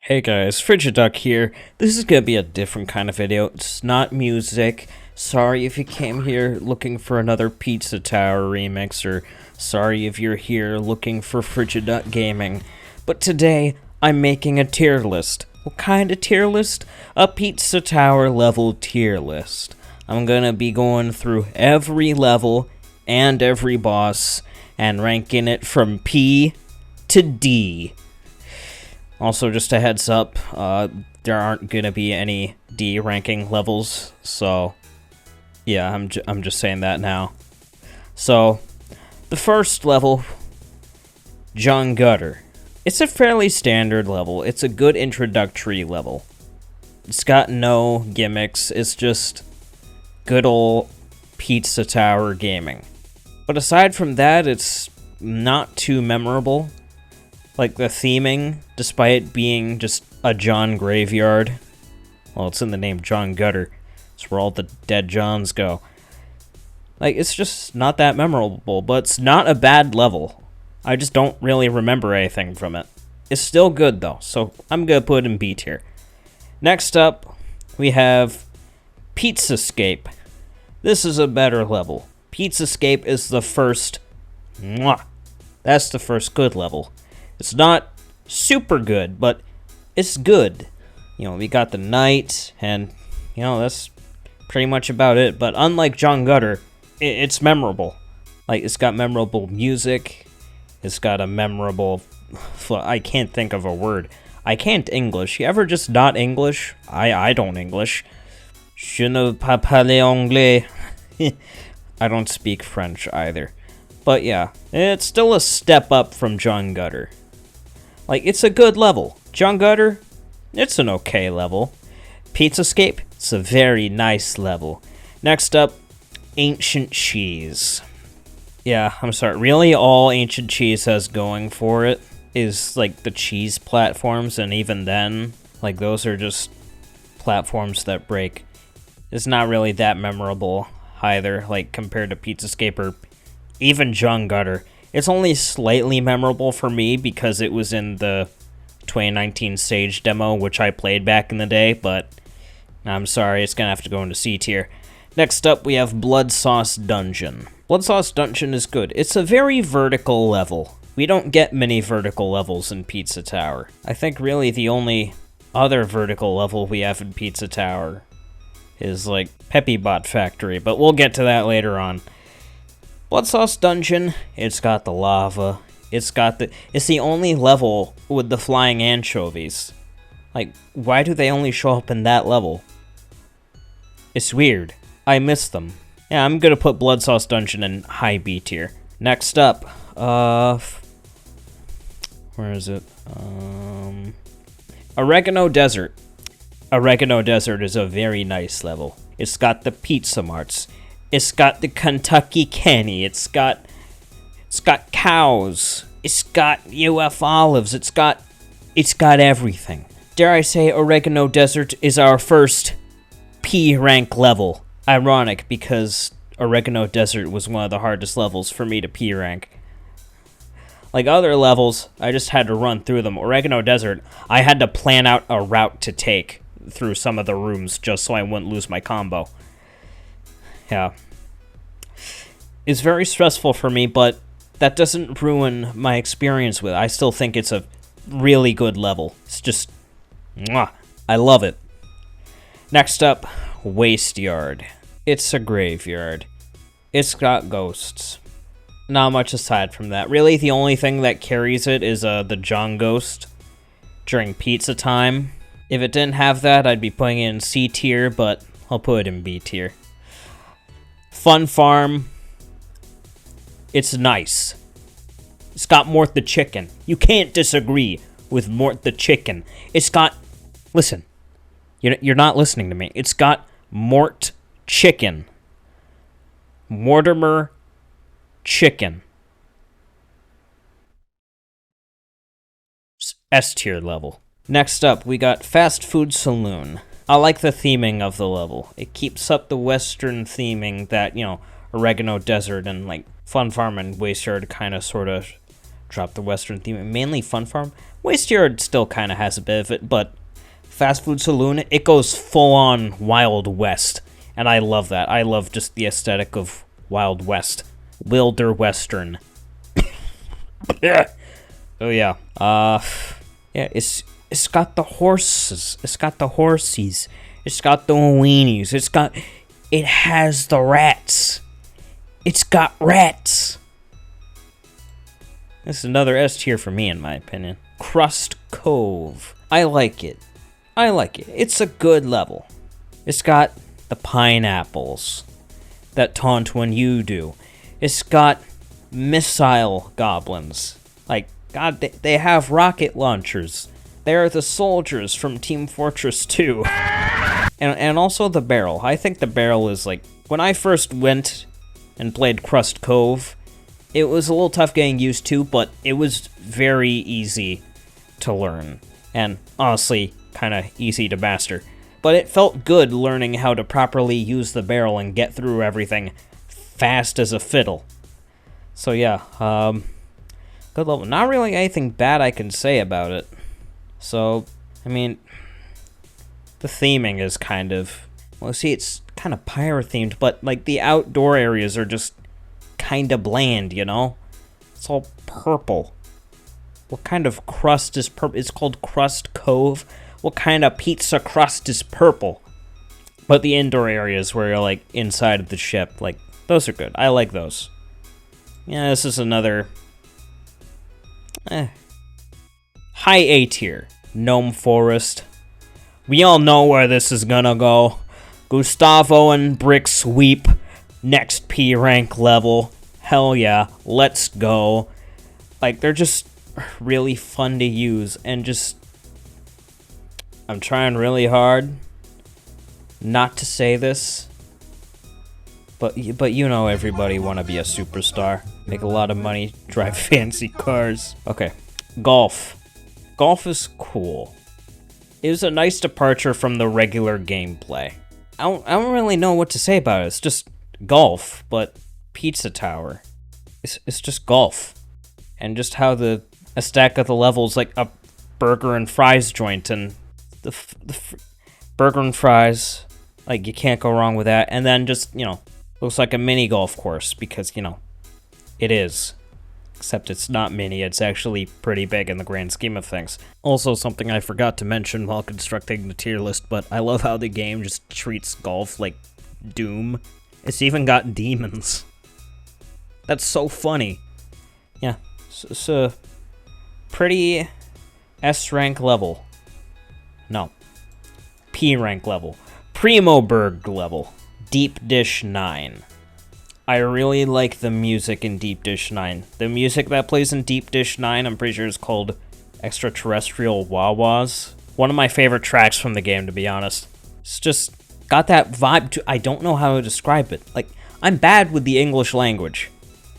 Hey guys, Frigiduck here. This is gonna be a different kind of video. It's not music. Sorry if you came here looking for another Pizza Tower remix, or sorry if you're here looking for Frigiduck gaming. But today, I'm making a tier list. What kind of tier list? A Pizza Tower level tier list. I'm gonna be going through every level and every boss and ranking it from P to D. Also, just a heads up, there aren't gonna be any D ranking levels, so yeah, I'm just saying that now. So, the first level, John Gutter. It's a fairly standard level. It's a good introductory level. It's got no gimmicks. It's just good old Pizza Tower gaming. But aside from that, it's not too memorable. Like, the theming, despite it being just a John graveyard, well, it's in the name John Gutter. It's where all the dead Johns go. Like, it's just not that memorable, but it's not a bad level. I just don't really remember anything from it. It's still good, though, so I'm gonna put it in B tier. Next up, we have Pizzascape. This is a better level. Pizzascape is the first... That's the first good level. It's not super good, but it's good. You know, we got the night, and, you know, that's pretty much about it. But unlike John Gutter, it's memorable. Like, it's got memorable music. It's got a memorable... I can't think of a word. I can't English. You ever just not English? I don't English. Je ne parle anglais. I don't speak French either. But yeah, it's still a step up from John Gutter. Like, it's a good level. John Gutter, it's an okay level. Pizzascape, it's a very nice level. Next up, Ancient Cheese. Yeah, I'm sorry. Really, all Ancient Cheese has going for it is, like, the cheese platforms, and even then, like, those are just platforms that break. It's not really that memorable either, like, compared to Pizzascape or even John Gutter. It's only slightly memorable for me because it was in the 2019 stage demo, which I played back in the day, but I'm sorry, it's gonna have to go into C tier. Next up, we have Blood Sauce Dungeon. Blood Sauce Dungeon is good. It's a very vertical level. We don't get many vertical levels in Pizza Tower. I think really the only other vertical level we have in Pizza Tower is like Peppybot Factory, but we'll get to that later on. Blood Sauce Dungeon, it's got the lava, it's the only level with the flying anchovies. Like, why do they only show up in that level? It's weird. I miss them. Yeah, I'm gonna put Blood Sauce Dungeon in high B tier. Next up, where is it? Oregano Desert. Oregano Desert is a very nice level. It's got the pizza marts. It's got the Kentucky Kenny. It's got cows. It's got UF olives. It's got everything. Dare I say, Oregano Desert is our first P rank level. Ironic, because Oregano Desert was one of the hardest levels for me to P rank. Like other levels, I just had to run through them. Oregano Desert, I had to plan out a route to take through some of the rooms just so I wouldn't lose my combo. Yeah. It's very stressful for me, but that doesn't ruin my experience with it. I still think it's a really good level. It's just... I love it. Next up, Waste Yard. It's a graveyard. It's got ghosts. Not much aside from that. Really, the only thing that carries it is the John Ghost during pizza time. If it didn't have that, I'd be putting it in C tier, but I'll put it in B tier. Fun Farm. It's nice. It's got Mort the Chicken. You can't disagree with Mort the Chicken. It's got... Listen. You're not listening to me. It's got Mort Chicken. Mortimer Chicken. S tier level. Next up, we got Fast Food Saloon. I like the theming of the level. It keeps up the Western theming that, you know, Oregano Desert and, like, Fun Farm and Waste Yard kind of sort of drop the Western theme. Mainly Fun Farm. Waste Yard still kind of has a bit of it, but Fast Food Saloon, it goes full on Wild West. And I love that. I love just the aesthetic of Wild West. Wilder Western. Yeah. Oh yeah. Yeah, it's got the horses. It's got the horsies. It's got the weenies. It has the rats. It's got rats. This is another S tier for me, in my opinion. Crust Cove. I like it. It's a good level. It's got the pineapples that taunt when you do. It's got missile goblins. Like, God, they have rocket launchers. They're the soldiers from Team Fortress 2. And also the barrel. I think the barrel is like, when I first went and played Crust Cove, it was a little tough getting used to, but it was very easy to learn. And honestly, kind of easy to master. But it felt good learning how to properly use the barrel and get through everything fast as a fiddle. So yeah, good level. Not really anything bad I can say about it. So, I mean, the theming is kind of, well, see, it's kind of pyro-themed, but, like, the outdoor areas are just kind of bland, you know? It's all purple. What kind of crust is purple? It's called Crust Cove. What kind of pizza crust is purple? But the indoor areas where you're, like, inside of the ship, like, those are good. I like those. Yeah, this is another high A tier. Gnome Forest. We all know where this is gonna go. Gustavo and Brick Sweep. Next P rank level. Hell yeah, let's go. Like, they're just really fun to use, and just, I'm trying really hard not to say this, but you know everybody want to be a superstar. Make a lot of money, drive fancy cars. Okay, golf. Golf is cool. It was a nice departure from the regular gameplay. I don't really know what to say about it. It's just golf, but Pizza Tower. It's just golf. And just how a stack of the levels, like a burger and fries joint, and the burger and fries, like, you can't go wrong with that. And then just, you know, looks like a mini golf course, because, you know, it is. Except it's not mini, it's actually pretty big in the grand scheme of things. Also, something I forgot to mention while constructing the tier list, but I love how the game just treats golf like Doom. It's even got demons. That's so funny. Yeah, it's a pretty S rank level. No. P rank level. Primoberg level. Deep Dish 9. I really like the music in Deep Dish 9. The music that plays in Deep Dish 9, I'm pretty sure is called Extraterrestrial Wah-Wahs. One of my favorite tracks from the game, to be honest. It's just got that vibe to, I don't know how to describe it. Like, I'm bad with the English language.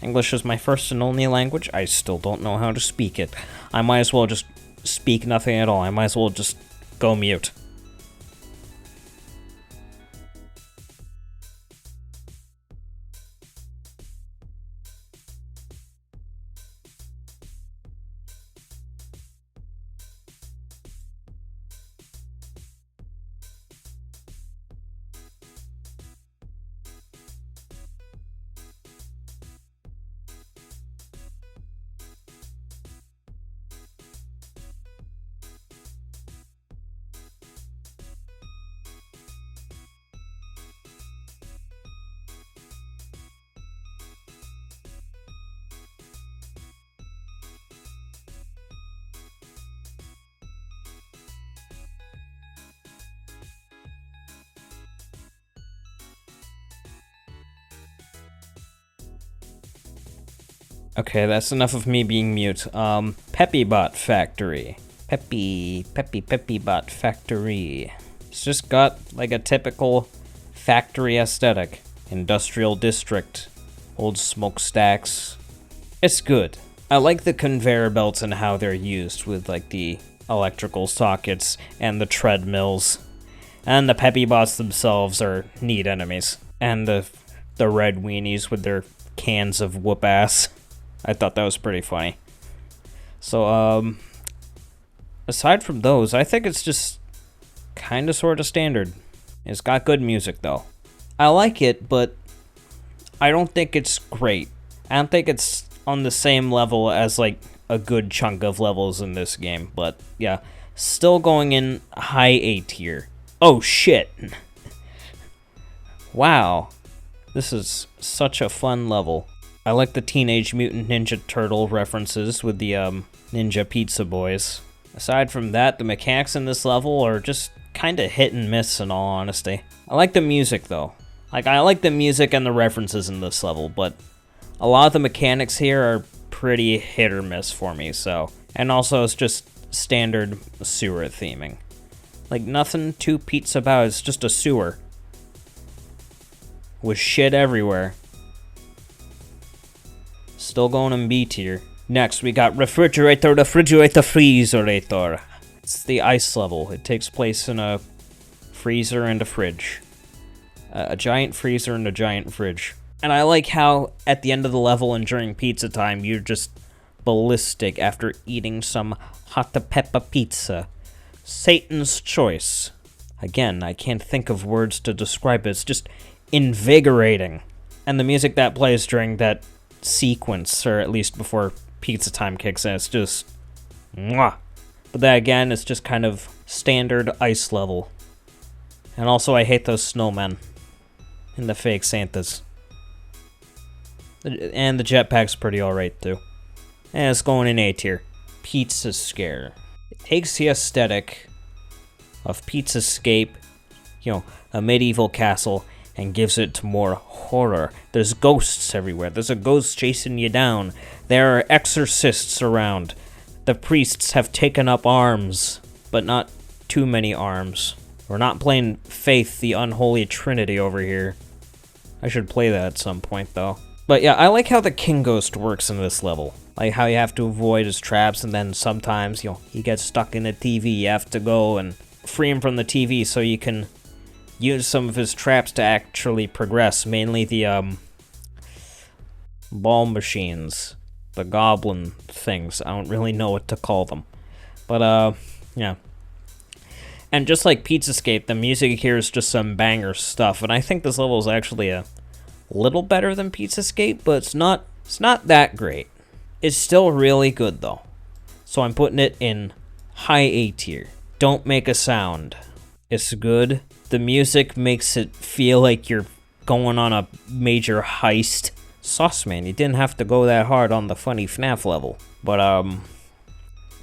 English is my first and only language. I still don't know how to speak it. I might as well just speak nothing at all. I might as well just go mute. Okay, that's enough of me being mute. Peppybot Factory. Peppybot Factory. It's just got, like, a typical factory aesthetic. Industrial district. Old smokestacks. It's good. I like the conveyor belts and how they're used with, like, the electrical sockets and the treadmills. And the Peppibots themselves are neat enemies. And the red weenies with their cans of whoop-ass. I thought that was pretty funny. So, aside from those, I think it's just kind of sort of standard. It's got good music, though. I like it, but I don't think it's great. I don't think it's on the same level as, like, a good chunk of levels in this game. But, yeah, still going in high A tier. Oh, shit. Wow. This is such a fun level. I like the Teenage Mutant Ninja Turtle references with the, Ninja Pizza Boys. Aside from that, the mechanics in this level are just kind of hit and miss in all honesty. I like the music, though. Like, I like the music and the references in this level, but a lot of the mechanics here are pretty hit or miss for me, so. And also, it's just standard sewer theming. Like, nothing too pizza about, it's just a sewer. With shit everywhere. Still going in B tier. Next, we got refrigerator, freezerator. It's the ice level. It takes place in a freezer and a fridge. A giant freezer and a giant fridge. And I like how, at the end of the level and during pizza time, you're just ballistic after eating some hot pepper pizza. Satan's choice. Again, I can't think of words to describe it. It's just invigorating. And the music that plays during that sequence, or at least before pizza time kicks in, it's just mwah. But that again, it's just kind of standard ice level. And also I hate those snowmen. And the fake Santas. And the jetpack's pretty alright too. And it's going in A tier. Pizza Scare. It takes the aesthetic of Pizzascape, you know, a medieval castle, and gives it more horror. There's ghosts everywhere. There's a ghost chasing you down. There are exorcists around. The priests have taken up arms, but not too many arms. We're not playing Faith, the Unholy Trinity over here. I should play that at some point, though. But yeah, I like how the King Ghost works in this level. Like how you have to avoid his traps, and then sometimes, you know, he gets stuck in a TV. You have to go and free him from the TV so you can use some of his traps to actually progress. Mainly the, ball machines. The goblin things. I don't really know what to call them. But, yeah. And just like Pizzascape, the music here is just some banger stuff. And I think this level is actually a little better than Pizzascape, but it's not that great. It's still really good, though. So I'm putting it in high A tier. Don't make a sound. It's good. The music makes it feel like you're going on a major heist. Sauce man, you didn't have to go that hard on the funny FNAF level. But,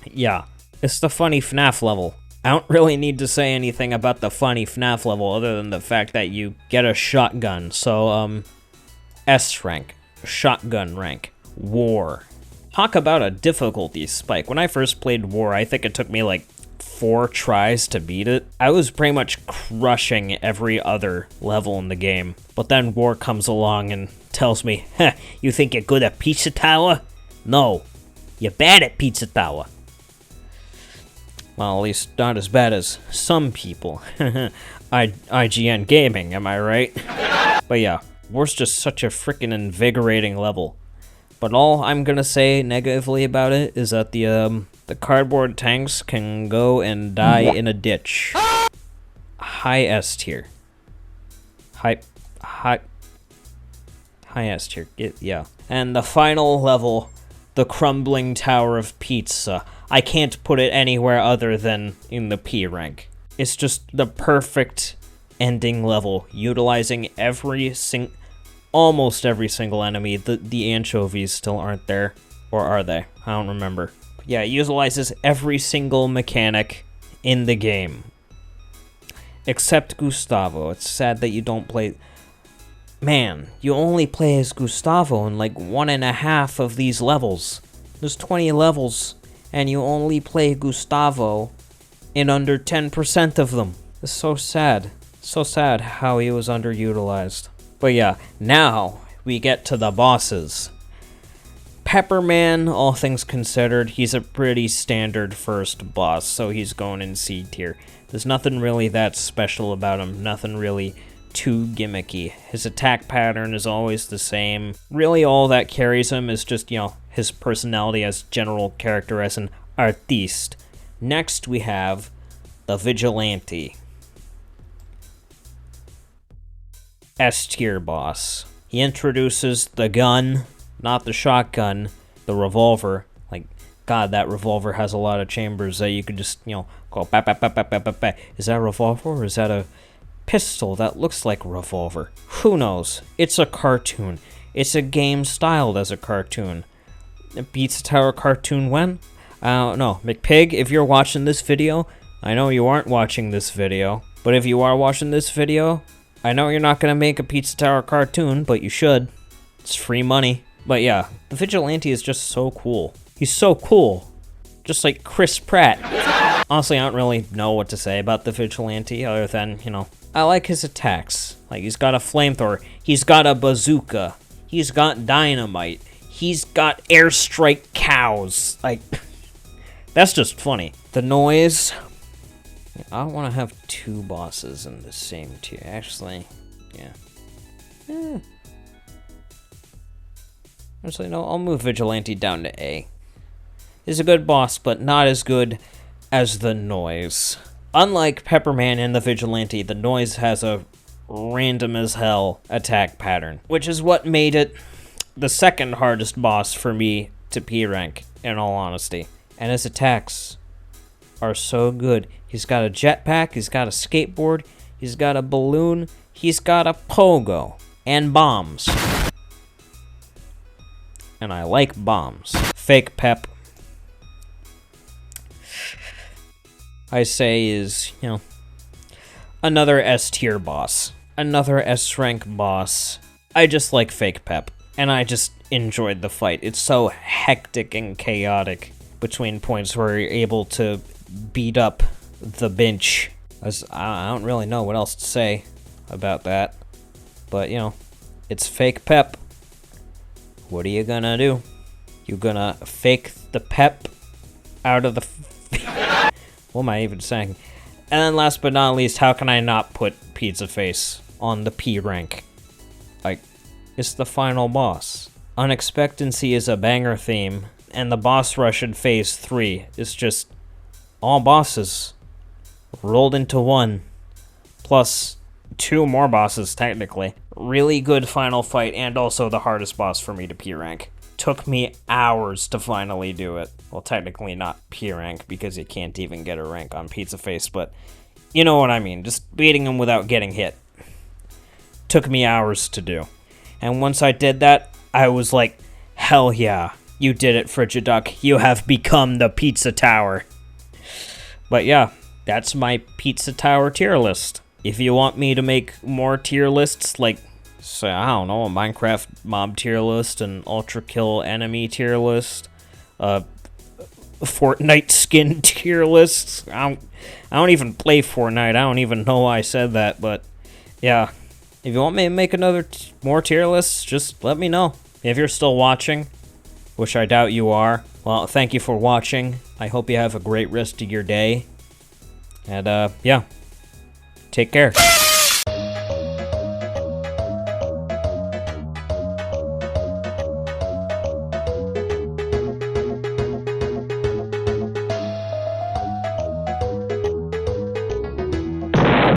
yeah. It's the funny FNAF level. I don't really need to say anything about the funny FNAF level other than the fact that you get a shotgun. So, S rank. Shotgun rank. War. Talk about a difficulty spike. When I first played War, I think it took me like 4 tries to beat it. I was pretty much crushing every other level in the game. But then War comes along and tells me, "Heh, you think you're good at Pizza Tower? No, you're bad at Pizza Tower." Well, at least not as bad as some people. IGN Gaming, am I right? But yeah, War's just such a freaking invigorating level. But all I'm gonna say negatively about it is that the cardboard tanks can go and die in a ditch. High S tier. High S tier. Yeah. And the final level, the crumbling tower of pizza. I can't put it anywhere other than in the P rank. It's just the perfect ending level, utilizing almost every single enemy. The anchovies still aren't there. Or are they? I don't remember. But yeah, it utilizes every single mechanic in the game. Except Gustavo. It's sad that you don't play... Man, you only play as Gustavo in like 1.5 of these levels. There's 20 levels, and you only play Gustavo in under 10% of them. It's so sad. So sad how he was underutilized. But yeah, now we get to the bosses. Pepperman, all things considered, he's a pretty standard first boss, so he's going in C tier. There's nothing really that special about him, nothing really too gimmicky. His attack pattern is always the same. Really all that carries him is just, you know, his personality as general character as an artiste. Next, we have the Vigilante. S tier boss. He introduces the gun, not the shotgun, the revolver. Like, God, that revolver has a lot of chambers that you could just, you know, go bap, bap, bap, bap, bap, bap, bap. Is that a revolver or is that a pistol that looks like a revolver? Who knows? It's a cartoon. It's a game styled as a cartoon. It beats a Tower cartoon when? I don't know. McPig, if you're watching this video, I know you aren't watching this video, but if you are watching this video, I know you're not gonna make a Pizza Tower cartoon, but you should. It's free money. But yeah, the Vigilante is just so cool. He's so cool. Just like Chris Pratt. Honestly, I don't really know what to say about the Vigilante other than, you know, I like his attacks. Like, he's got a flamethrower. He's got a bazooka. He's got dynamite. He's got airstrike cows. Like, that's just funny. The noise. I don't want to have two bosses in the same tier. Actually, yeah. Actually, no, I'll move Vigilante down to A. He's a good boss, but not as good as the noise. Unlike Pepperman and the Vigilante, the noise has a random as hell attack pattern, which is what made it the second hardest boss for me to P rank, in all honesty. And his attacks are so good. He's got a jetpack, he's got a skateboard, he's got a balloon, he's got a pogo, and bombs. And I like bombs. Fake Pep, I say, is, you know, another S tier boss. Another S rank boss. I just like Fake Pep, and I just enjoyed the fight. It's so hectic and chaotic between points where you're able to beat up the bench. I don't really know what else to say about that. But, you know, it's Fake Pep. What are you gonna do? You gonna fake the pep out of the... What am I even saying? And then last but not least, how can I not put Pizza Face on the P rank? Like, it's the final boss. Unexpectancy is a banger theme, and the boss rush in Phase 3 is just all bosses rolled into one, plus 2 more bosses, technically. Really good final fight, and also the hardest boss for me to P rank. Took me hours to finally do it. Well, technically not P rank, because you can't even get a rank on Pizza Face, but you know what I mean. Just beating him without getting hit. Took me hours to do. And once I did that, I was like, hell yeah, you did it, Frigiduck. You have become the Pizza Tower. But yeah, that's my Pizza Tower tier list. If you want me to make more tier lists, like, say, I don't know, a Minecraft mob tier list, an Ultra Kill enemy tier list, a Fortnite skin tier list. I don't even play Fortnite. I don't even know why I said that, but yeah. If you want me to make more tier lists, just let me know. If you're still watching, which I doubt you are, well, thank you for watching. I hope you have a great rest of your day. And, yeah. Take care.